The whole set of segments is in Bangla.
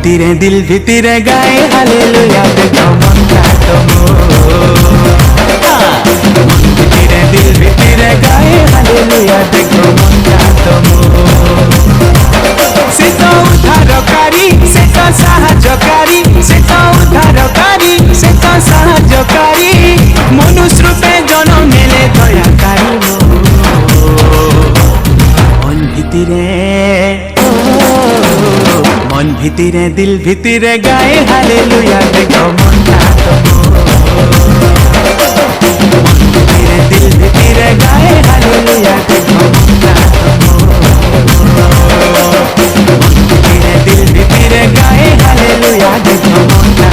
ভিতরে দিল ভিতরে গায়ে হালেলুয়া দেখো মনটা তোমার ভিতরে দিল ভিতরে গায়ে হালেলুয়া দেখো মনটা তোমার সে তো উদ্ধারকারী সে তো সাহায্যকারী সে তো উদ্ধারকারী সে তো সাহায্যকারী মনুষ্য রূপে জন্ম নেলে দয়াকারী মন ভিতরে মন ভিতরে দিল ভিতরে গায়ে হালেলুয়া দেখো মনটা মন ভিতরে দিল ভিতরে গায়ে হালেলুয়া দেখো মনটা মন ভিতরে দিল ভিতরে গায়ে হালেলুয়া দেখো মনটা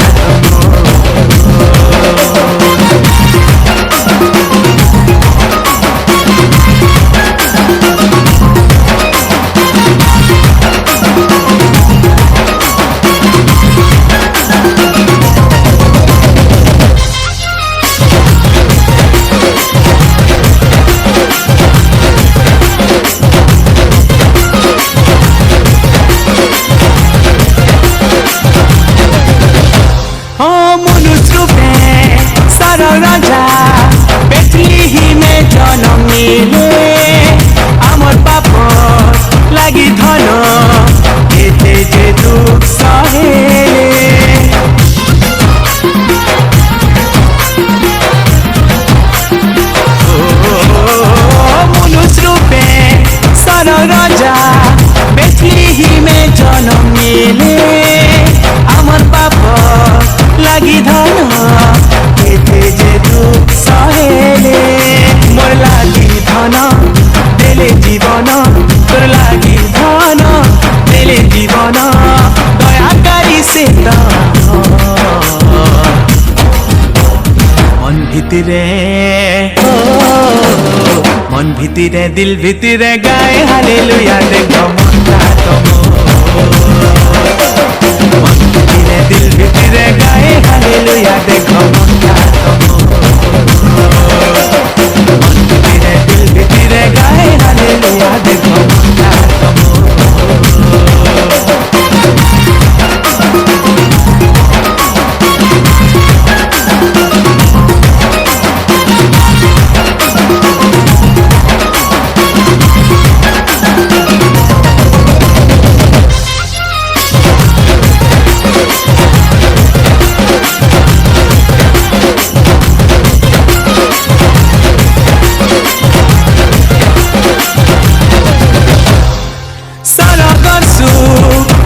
রাজা বেথলিহিমে জন্ম নিলে আমার পাপ লাগি ধন এতে যে দুঃখ সহেলে মনুষ্য রূপে সর রাজা বেথলিহিমে জন্ম নিলে আমার পাপ লাগি ধন যে দুঃখ সহেলে মোর লাগি ধন দেলে জীবন তোর লাগি ধন দেলে জীবন দয়াকারী সে মন ভিতরে মন ভিতরে দিল ভিতরে গায়ে হালেলুয়া দেখো মনটা মন ভিতরে দিল ভিতরে গায়ে হালেলুয়া দেখো মনটা মন ভিতরে দিল ভিতরে গায়ে হালেলুয়া দেখো মনটা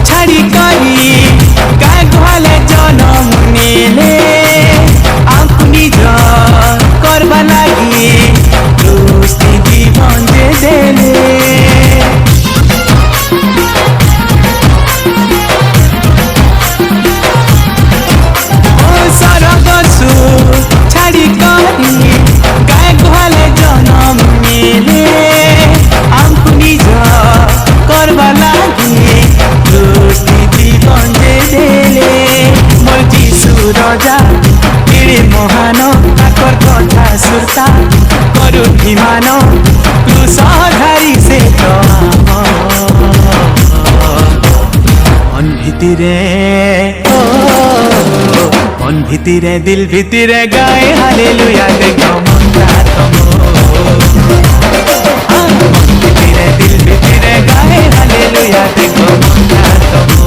ছাড়ি করি গায়ে ঘালে জনম নিলে আপু নিজ করবা লাগি দুষ্টি জীবন যে দেলে ও সরগসু ছাড়ি করি গায়ে ঘালে জনম নিলে আপু নিজ করবা লাগি দুষ্টি জীবন যে দেলে মোর যিশু রাজা এড়ে মহান তাকর কথা সুরতা করু ভিমান ক্রুশধারী সে তো মন ভিতরে মন ভিতরে দিল ভিতরে গায়ে হালেলুয়া দেখো মনটা মন ভিতরে দিল ভিতরে গায়ে হালেলুয়া দেখো মনটা